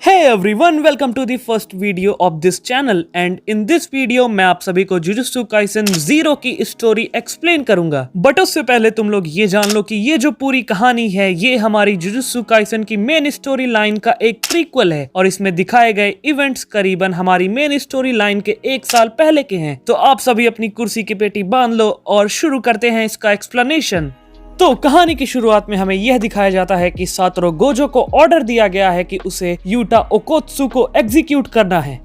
Hey everyone, welcome to the first video of this channel and in this video मैं आप सभी को jujutsu Kaisen 0 की story explain करूंगा। बट उससे पहले तुम लोग ये जान लो कि ये जो पूरी कहानी है ये हमारी जुजुत्सु काइसेन की मेन स्टोरी लाइन का एक प्रीक्वल है और इसमें दिखाए गए इवेंट्स करीबन हमारी मेन स्टोरी लाइन के 1 साल पहले के हैं। तो आप सभी अपनी कुर्सी की पेटी बांध लो और शुरू करते हैं इसका एक्सप्लेनेशन। तो कहानी की शुरुआत में हमें यह दिखाया जाता है कि सातोरू गोजो को ऑर्डर दिया गया है कि उसे यूटा ओकोत्सु को एग्जीक्यूट करना है।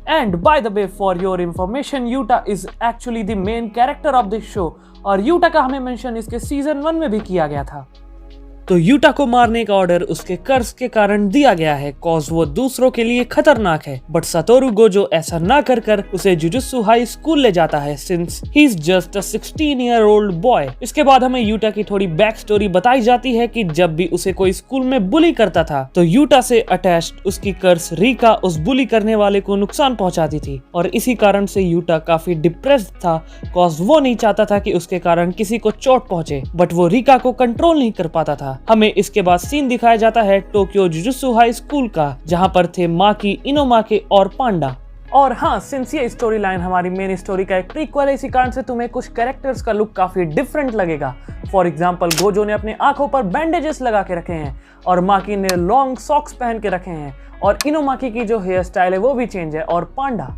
And by the way for your information, Utah is actually the main character of this show और यूटा का हमें मेंशन इसके सीजन 1 में भी किया गया था। तो यूटा को मारने का ऑर्डर उसके कर्ज के कारण दिया गया है कॉज वो दूसरों के लिए खतरनाक है। बट सातोरू गोजो ऐसा ना कर उसे जुजुत्सु हाई स्कूल ले जाता है since he is just a 16-year-old boy. इसके बाद हमें यूटा की थोड़ी बैक स्टोरी बताई जाती है कि जब भी उसे कोई स्कूल में बुली करता था तो यूटा से अटैच्ड उसकी कर्ज रीका उस बुली करने वाले को नुकसान पहुंचाती थी और इसी कारण से यूटा काफी डिप्रेस्ड था कॉज वो नहीं चाहता था कि उसके कारण किसी को चोट पहुंचे। बट वो रीका को कंट्रोल नहीं कर पाता था। हमें इसके बाद सीन दिखाया जाता है टोक्यो जुजुत्सु हाई स्कूल का, जहां पर थे माकी, इनोमाके और पांडा। और हाँ, सिंस ये स्टोरी लाइन हमारी मेन स्टोरी का एक प्रीक्वल है, इसी कारण से तुम्हें कुछ कैरेक्टर्स का लुक काफी डिफरेंट लगेगा। फॉर एग्जांपल, गोजो ने अपने आंखों पर बैंडेजेस लगा के रखे हैं और माकी ने लॉन्ग सॉक्स पहन के रखे हैं और इनोमाकी की जो हेयर स्टाइल है वो भी चेंज है और पांडा,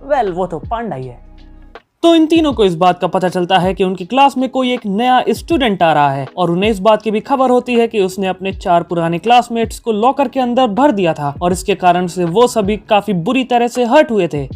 वेल वो तो पांडा ही है। तो इन तीनों को इस बात का पता चलता है कि उनकी क्लास में कोई एक नया स्टूडेंट आ रहा है और उन्हें इस बात की भी खबर होती है कि उसने अपने 4 पुराने क्लासमेट्स को लॉकर के अंदर भर दिया था और इसके कारण से वो सभी काफी बुरी तरह से हर्ट हुए थे।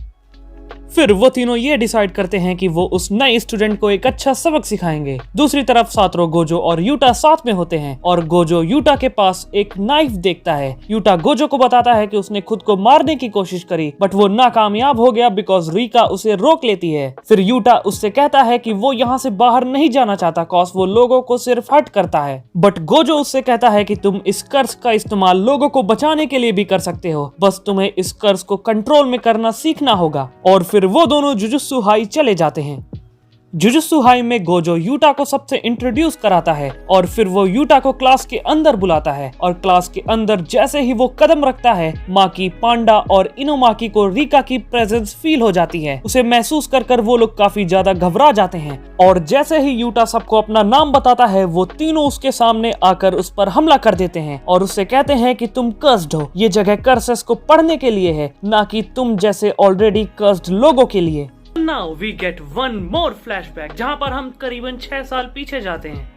फिर वो तीनों ये डिसाइड करते हैं कि वो उस नए स्टूडेंट को एक अच्छा सबक सिखाएंगे। दूसरी तरफ सातोरू गोजो और यूटा साथ में होते हैं और गोजो यूटा के पास एक नाइफ देखता है। यूटा गोजो को बताता है कि उसने खुद को मारने की कोशिश करी बट वो नाकामयाब हो गया बिकॉज रीका उसे रोक लेती है। फिर यूटा उससे कहता है कि वो यहाँ से बाहर नहीं जाना चाहता कॉज वो लोगों को सिर्फ हर्ट करता है। बट गोजो उससे कहता है कि तुम इस कर्ज का इस्तेमाल लोगों को बचाने के लिए भी कर सकते हो, बस तुम्हें इस कर्ज को कंट्रोल में करना सीखना होगा। और फिर वो दोनों जुजुत्सु हाई चले जाते हैं। जुजुत्सु हाई में गोजो यूटा को सबसे इंट्रोड्यूस कराता है और फिर वो यूटा को क्लास के अंदर बुलाता है और क्लास के अंदर जैसे ही वो कदम रखता है माकी, पांडा और इनोमाकी को रीका की प्रेजेंस फील हो जाती है। उसे महसूस कर वो लोग काफी ज्यादा घबरा जाते हैं और जैसे ही यूटा सबको अपना नाम बताता है वो तीनों उसके सामने आकर उस पर हमला कर देते हैं और उससे कहते हैं कि तुम कर्स्ड हो, ये जगह कर्सेस को पढ़ने के लिए है, ना कि तुम जैसे ऑलरेडी कर्स्ड लोगों के लिए। Now we get one more flashback जहां पर हम करीबन 6 साल पीछे जाते हैं।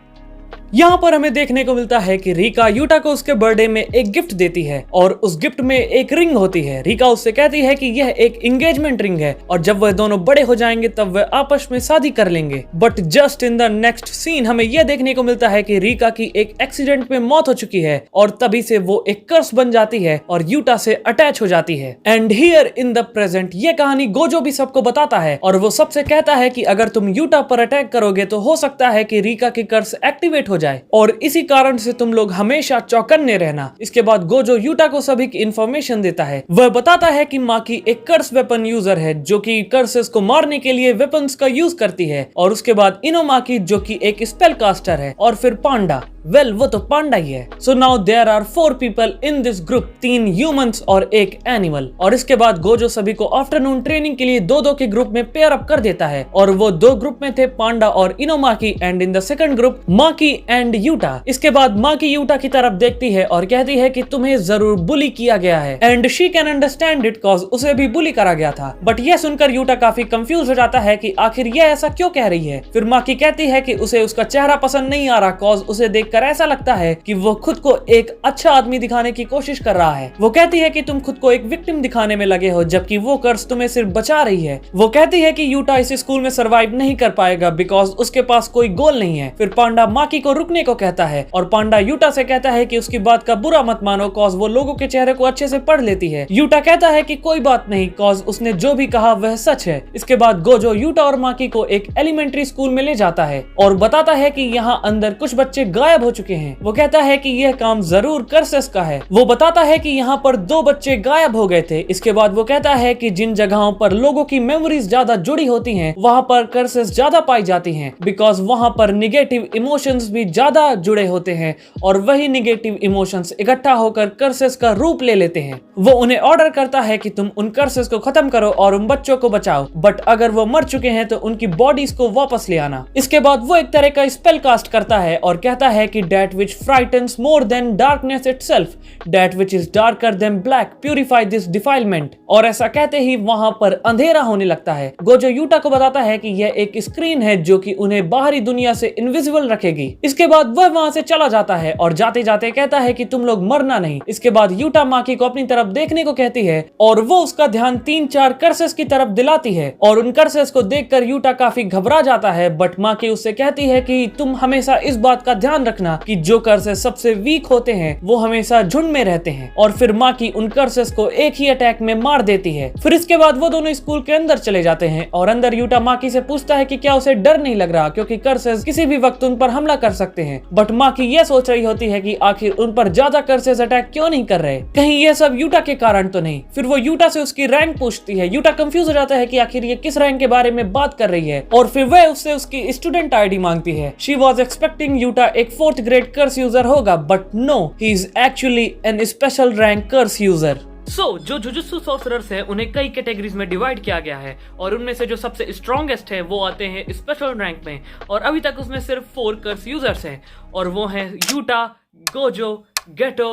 यहाँ पर हमें देखने को मिलता है कि रीका यूटा को उसके बर्थडे में एक गिफ्ट देती है और उस गिफ्ट में एक रिंग होती है। रीका उससे कहती है कि यह एक एंगेजमेंट रिंग है और जब वह दोनों बड़े हो जाएंगे तब वह आपस में शादी कर लेंगे। But just in the next scene हमें यह देखने को मिलता है कि रीका की एक एक्सीडेंट में मौत हो चुकी है और तभी से वो एक कर्स बन जाती है और यूटा से अटैच हो जाती है। And here in the present ये कहानी गोजो भी सबको बताता है और वो सबसे कहता है कि अगर तुम यूटा पर अटैक करोगे तो हो सकता है कि रीका की कर्स एक्टिवेट हो जाए और इसी कारण से तुम लोग हमेशा चौकन्ने रहना। इसके बाद गोजो यूटा को सभी की इंफॉर्मेशन देता है। वह बताता है कि माकी एक कर्स वेपन यूजर है जो कि कर्सेस को मारने के लिए वेपन्स का यूज करती है और उसके बाद इनोमाकी जो कि एक स्पेल कास्टर है और फिर पांडा, वेल वो तो पांडा ही है। So now there are 4 people in this group, 3 humans और एक एनिमल। और इसके बाद गोजो सभी को आफ्टरनून ट्रेनिंग के लिए 2-2 के ग्रुप में पेयर अप कर देता है और वो 2 ग्रुप में थे पांडा और Inumaki and in the second group Maki and Yuta. इसके बाद माकी यूटा की तरफ देखती है और कहती है कि तुम्हें जरूर बुली किया गया है and she can understand it cause उसे भी बुली करा गया था। बट यह सुनकर यूटा काफी कंफ्यूज हो जाता है कि आखिर यह ऐसा क्यों कह रही है। फिर माकी कहती है कि उसे उसका चेहरा पसंद नहीं आ रहा कॉज उसे देखकर ऐसा लगता है कि वो खुद को एक अच्छा आदमी दिखाने की कोशिश कर रहा है। वो कहती है कि तुम खुद को एक विक्टिम दिखाने में लगे हो जबकि वो कर्स तुम्हें सिर्फ बचा रही है। वो कहती है कि यूटा इस स्कूल में सरवाइव नहीं कर पाएगा बिकॉज उसके पास कोई गोल नहीं है। फिर पांडा माकी को रुकने को कहता है और पांडा यूटा से कहता है कि उसकी बात का बुरा मत मानो कॉज वो लोगों के चेहरे को अच्छे से पढ़ लेती है। यूटा कहता है कि कोई बात नहीं कॉज उसने जो भी कहा वह सच है। इसके बाद गोजो यूटा और माकी को एक एलिमेंट्री स्कूल में ले जाता है और बताता है कि यहाँ अंदर कुछ बच्चे गायब हो चुके हैं। वो कहता है कि यह काम जरूर कर्सेस का है। वो बताता है कि यहाँ पर 2 बच्चे गायब हो गए थे। इसके बाद वो कहता है कि जिन जगहों पर लोगों की मेमोरीज ज्यादा जुड़ी होती हैं, वहां पर कर्सेस ज्यादा पाई जाती हैं, बिकॉज वहां पर निगेटिव इमोशंस भी ज्यादा जुड़े होते हैं और वही निगेटिव इमोशंस इकट्ठा होकर कर्सेस का रूप ले लेते हैं। वो उन्हें ऑर्डर करता है कि तुम उन कर्सेस को खत्म करो और उन बच्चों को बचाओ, बट अगर वो मर चुके हैं तो उनकी बॉडीज को वापस ले आना। इसके बाद वो एक तरह का स्पेल कास्ट करता है और कहता है कि that which frightens more than darkness itself, that which is darker than black, purify this defilement। और ऐसा कहते ही वहां पर अंधेरा होने लगता है। गोजो यूटा को बताता है कि यह एक स्क्रीन है जो कि उन्हें बाहरी दुनिया से इनविजिबल रखेगी। इसके बाद वह वहां से चला जाता है और जाते जाते कहता है कि तुम लोग मरना नहीं। इसके बाद यूटा माकी को अपनी तरफ देखने को कहती है और वो उसका ध्यान 3-4 कर्सेस की तरफ दिलाती है और उन कर्सेस को देखकर यूटा काफी घबरा जाता है, बट माकी उससे कहती है कि तुम हमेशा इस बात का ध्यान रखना कि जो कर्सेस सबसे वीक होते हैं वो हमेशा झुंड में रहते हैं। और फिर माकी उन कर्सेस को एक ही अटैक में मार देती है। फिर इसके बाद वो दोनों स्कूल के अंदर चले जाते हैं और अंदर यूटा माकी से पूछता है कि क्या उसे डर नहीं लग रहा, क्योंकि कर्सेस किसी भी वक्त उन पर हमला कर सकते हैं। बट माकी ये सोच रही होती है कि आखिर उन पर ज्यादा कर्सेस अटैक क्यों नहीं कर रहे, कहीं ये सब यूटा के कारण तो नहीं। फिर वो यूटा से उसकी रैंक पूछती है। यूटा कंफ्यूज हो जाता है कि आखिर ये किस रैंक के बारे में बात कर रही है और फिर वह उससे उसकी स्टूडेंट आईडी मांगती है। शी वॉज एक्सपेक्टिंग यूटा एक 4th ग्रेड कर्स यूजर होगा, but no, he is actually an special rank curse user. जो जुजुत्सु सॉर्सरर्स हैं उन्हें कई कैटेगरीज में डिवाइड किया गया है और उनमें से जो सबसे स्ट्रॉन्गेस्ट है वो आते हैं स्पेशल रैंक में और अभी तक उसमें सिर्फ 4 कर्स यूजर्स हैं और वो हैं यूटा, गोजो, गेटो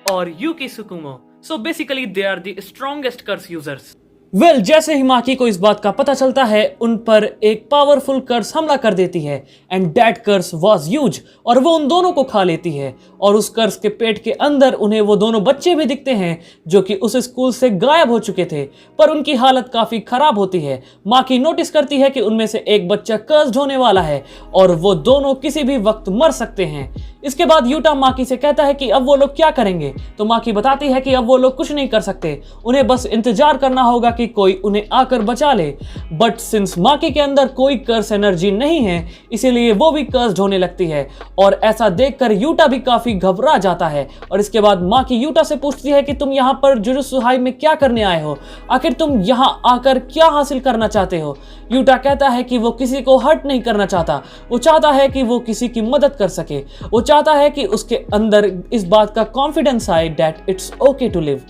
और Yuki Tsukumo. So basically they are the strongest curse users. जैसे ही माकी को इस बात का पता चलता है, उन पर एक पावरफुल कर्स हमला कर देती है and that curse was huge और वो उन दोनों को खा लेती है और उस कर्स के पेट के अंदर उन्हें वो दोनों बच्चे भी दिखते हैं जो कि उस स्कूल से गायब हो चुके थे, पर उनकी हालत काफी खराब होती है। माकी नोटिस करती है कि उनमें से एक बच्चा कर्स्ड होने वाला है और वो दोनों किसी भी वक्त मर सकते हैं। इसके बाद यूटा माकी से कहता है कि अब वो लोग क्या करेंगे, तो माकी बताती है कि अब वो लोग कुछ नहीं कर सकते, उन्हें बस इंतजार करना होगा कि कोई उन्हें आकर बचा ले। बट सिंस माकी के अंदर कोई कर्स एनर्जी नहीं है, इसीलिए वो भी कर्स्ड होने लगती है और ऐसा देखकर यूटा भी काफी घबरा जाता है। और इसके बाद माकी यूटा से पूछती है कि तुम यहाँ पर जुजुत्सु हाई में क्या करने आए हो, आखिर तुम यहाँ आकर क्या हासिल करना चाहते हो। यूटा कहता है कि वो किसी को हर्ट नहीं करना चाहता, वो चाहता है कि वो किसी की मदद कर सके, वो चाहता है कि उसके अंदर इस बात का कॉन्फिडेंस आए that it's okay to live.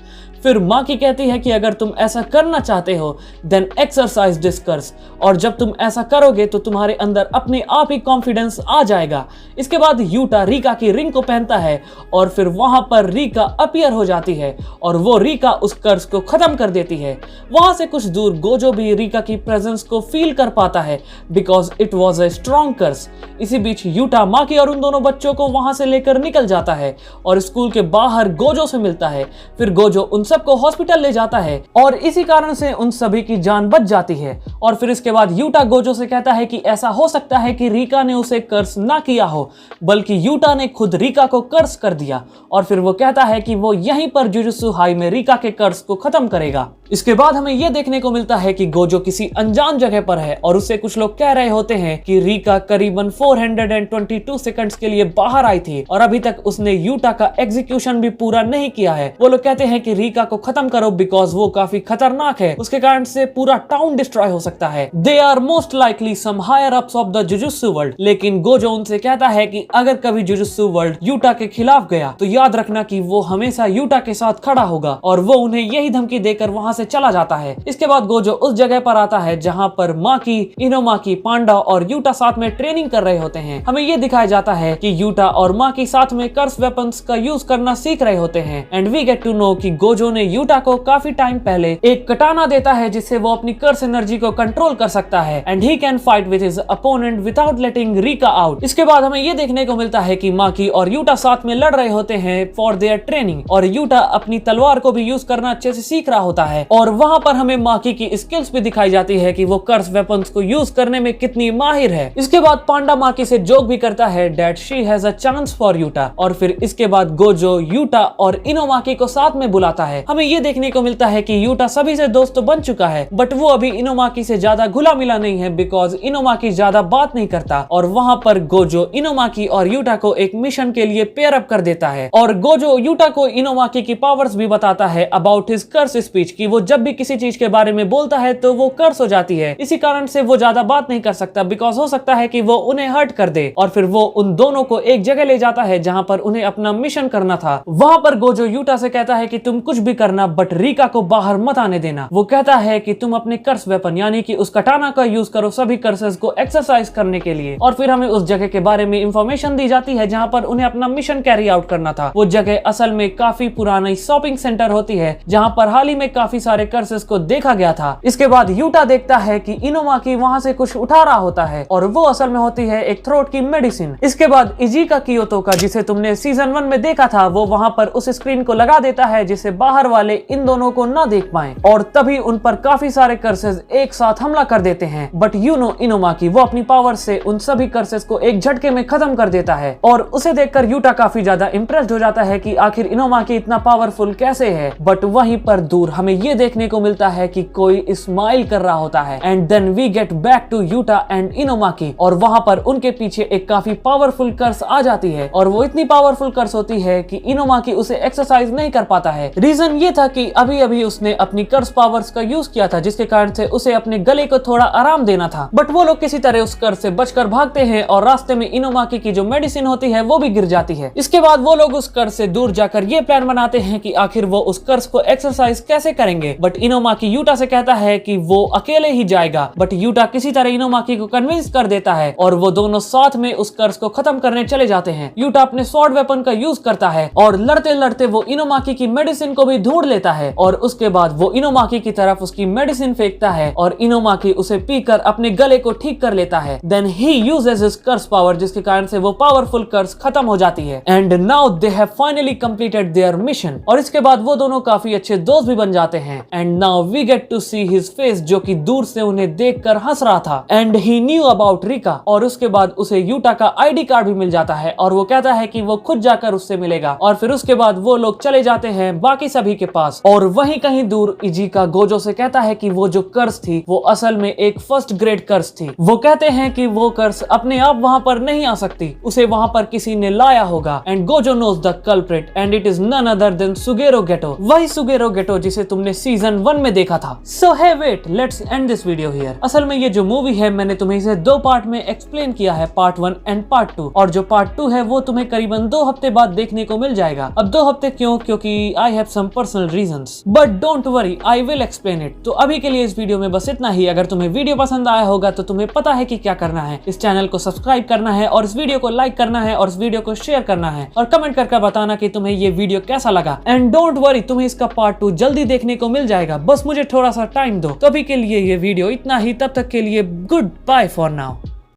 फिर माकी कहती है कि अगर तुम ऐसा करना चाहते हो देन एक्सरसाइज दिस कर्स, और जब तुम ऐसा करोगे तो तुम्हारे अंदर अपने आप ही कॉन्फिडेंस आ जाएगा। इसके बाद यूटा रीका की रिंग को पहनता है और फिर वहां पर रीका अपीयर हो जाती है और वो रीका उस कर्स को खत्म कर देती है। वहां से कुछ दूर गोजो भी रीका की प्रेजेंस को फील कर पाता है because it was a strong curse. इसी बीच यूटा माकी और उन दोनों बच्चों को वहां से लेकर निकल जाता है और स्कूल के बाहर गोजो से मिलता है। फिर गोजो उन सबको हॉस्पिटल ले जाता है और इसी कारण से उन सभी की जान बच जाती है। और फिर इसके बाद यूटा गोजो से कहता है कि ऐसा हो सकता है कि रीका ने उसे कर्स ना किया हो, बल्कि यूटा ने खुद रीका को कर्स कर दिया। और फिर वो कहता है कि वो यहीं पर जुजुत्सु हाई में रीका के कर्स को खत्म करेगा। इसके बाद हमें यह देखने को मिलता है कि गोजो किसी अनजान जगह पर है और उससे कुछ लोग कह रहे होते हैं कि रीका करीबन 422 सेकंड्स के लिए बाहर आई थी और अभी तक उसने यूटा का एग्जीक्यूशन भी पूरा नहीं किया है। वो लोग कहते हैं कि रीका को खत्म करो बिकॉज वो काफी खतरनाक है, उसके कारण से पूरा टाउन डिस्ट्रॉय हो सकता है। They are most likely some higher ups of the jujutsu world. लेकिन गोजो उनसे कहता है कि अगर कभी जुजुत्सु वर्ल्ड यूटा के खिलाफ गया तो याद रखना कि वो हमेशा यूटा के साथ खड़ा होगा, और वो उन्हें यही धमकी देकर वहां से चला जाता है। इसके बाद गोजो उस जगह पर आता है जहां पर माकी, इनोमाकी, पांडा और यूटा साथ में ट्रेनिंग कर रहे होते हैं। हमें यह दिखाया जाता है कि यूटा और माकी साथ में कर्स वेपन्स का यूज करना सीख रहे होते हैं and we get to know कि गोजो ने यूटा को काफी टाइम पहले एक कटाना देता है जिससे वो अपनी कर्स एनर्जी को कंट्रोल कर सकता है and he can fight with his opponent without letting Rica out. इसके बाद हमें यह देखने को मिलता है कि माकी और यूटा साथ में लड़ रहे होते हैं फॉर देयर ट्रेनिंग, और यूटा अपनी तलवार को भी यूज करना अच्छे से सीख रहा होता है। और वहां पर हमें माकी की स्किल्स भी दिखाई जाती है कि वो कर्स वेपन्स को यूज करने में कितनी माहिर है। इसके बाद पांडा माकी से जोक भी करता है that she has a chance for Utah, और फिर इसके बाद गोजो यूटा और इनोमाकी को साथ में बुलाता है है। हमें ये देखने को मिलता है कि यूटा सभी से दोस्त तो बन चुका है, बट वो अभी इनोमाकी से ज्यादा घुला मिला नहीं है, बिकॉज इनोमाकी ज्यादा बात नहीं करता। और वहां पर गोजो इनोमाकी और यूटा को एक मिशन के लिए पेयर अप कर देता है, और गोजो यूटा को इनोमाकी की पावर्स भी बताता है अबाउट हिज कर्स स्पीच, कि वो जब भी किसी चीज के बारे में बोलता है तो वो कर्स हो जाती है। इसी कारण से वो ज्यादा बात नहीं कर सकता, बिकॉज हो सकता है कि वो उन्हें हर्ट कर दे। और फिर वो उन दोनों को एक जगह ले जाता है जहां पर उन्हें अपना मिशन करना था। वहां पर गोजो यूटा से कहता है कि तुम कुछ भी करना, बट रिका को बाहर मत आने देना। वो कहता है कि तुम अपने कर्स वेपन यानी कि उस कटाना का यूज करो सभी कर्सेस को एक्सरसाइज करने के लिए। और फिर हमें उस जगह के बारे में इंफॉर्मेशन दी जाती है जहां पर उन्हें अपना मिशन कैरी आउट करना था। वो जगह असल में काफी पुरानी शॉपिंग सेंटर होती है, जहां पर हाल ही में काफी सारे कर्सेस को देखा गया था। इसके बाद यूटा देखता है कि इनोमाकी वहां से कुछ उठा रहा होता है, और वो असल में होती है एक थ्रोट की मेडिसिन। इसके बाद इजिका कियोतो का, जिसे तुमने सीजन 1 में देखा था, वो वहां पर उस स्क्रीन को लगा देता है जिसे बाहर वाले इन दोनों को ना देख पाए, और तभी उन पर काफी सारे कर्सेस एक साथ हमला कर देते हैं। बट इनोमाकी वो अपनी पावर से उन सभी कर्सेस को एक झटके में खत्म कर देता है, और उसे देखकर यूटा काफी ज्यादा इंप्रेस्ड हो जाता है कि आखिर इनोमाकी इतना पावरफुल कैसे है। बट वहीं पर दूर हमें ये देखने को मिलता है कि कोई स्माइल कर रहा होता है, and then we get back to Yuta and Inumaki, और वहां पर उनके पीछे एक काफी पावरफुल कर्स आ जाती है, और वो इतनी पावरफुल कर्स होती है कि इनोमाकी उसे एक्सरसाइज नहीं कर पाता है। रीजन ये था कि अभी अभी उसने अपनी कर्स पावर्स का यूज किया था, जिसके कारण से उसे अपने गले को थोड़ा आराम देना था। बट वो लोग किसी तरह उस कर्स से बचकर भागते हैं, और रास्ते में इनोमाकी की जो मेडिसिन होती है वो भी गिर जाती है। इसके बाद वो लोग उस कर्स से दूर जाकर ये प्लान बनाते हैं कि आखिर वो उस कर्स को एक्सरसाइज कैसे करेंगे। बट इनोमाकी यूटा से कहता है कि वो अकेले ही जाएगा, बट यूटा किसी तरह इनोमाकी को कन्विंस कर देता है, और वो दोनों साथ में उस कर्स को खत्म करने चले जाते हैं। यूटा अपने स्वॉर्ड वेपन का यूज करता है, और लड़ते लड़ते वो इनोमाकी की मेडिसिन को भी ढूंढ लेता है, और उसके बाद वो इनोमाकी की तरफ उसकी मेडिसिन फेंकता है, और इनोमाकी उसे पीकर अपने गले को ठीक कर लेता है। Then he uses his curse power, जिसके कारण से वो पावरफुल कर्स खत्म हो जाती है। And now they have finally completed there mission, और इसके बाद वो दोनों काफी अच्छे दोस्त भी बन जाते हैं। And now we get to see his face, जो कि दूर से उन्हें देखकर हंस रहा था। And he knew about Rika, और उसके बाद उसे यूटा का आईडी कार्ड भी मिल जाता है, और वो कहता है कि वो खुद जाकर उससे मिलेगा। और फिर उसके बाद वो लोग चले जाते हैं बाकी सभी के पास, और वहीं कहीं दूर इजिका गोजो से कहता है कि वो जो कर्स थी वो असल में एक फर्स्ट ग्रेड कर्स थी। वो कहते हैं कि वो कर्स अपने आप वहां पर नहीं आ सकती, उसे वहां पर किसी ने लाया होगा। And Gojo knows the culprit, and it is none other than Suguru Geto, वही सुगेरो गेटो जिसे तुमने सीजन 1 में देखा था। So hey wait, let's end this video here. असल में ये जो मूवी है मैंने तुम्हें इसे 2 पार्ट में एक्सप्लेन किया है, पार्ट 1 एंड पार्ट 2, और जो पार्ट 2 है वो तुम्हें करीबन 2 हफ्ते बाद देखने को मिल जाएगा। अब 2 हफ्ते क्यों? क्योंकि I have some personal reasons, but don't worry, I will explain it. तो अभी के लिए इस वीडियो में बस इतना ही। अगर तुम्हें वीडियो पसंद आया होगा तो तुम्हें पता है कि क्या करना है, इस चैनल को सब्सक्राइब करना है, और इस वीडियो को लाइक करना है, और इस वीडियो को शेयर करना है, और कमेंट करके बताना कि तुम्हें ये वीडियो कैसा लगा। एंड डोंट वरी, तुम्हें इसका पार्ट 2 जल्दी देखने को मिल जाएगा, बस मुझे थोड़ा सा टाइम दो। तो अभी के लिए ये वीडियो इतना ही, तब तक के लिए गुड बाय फॉर नाउ।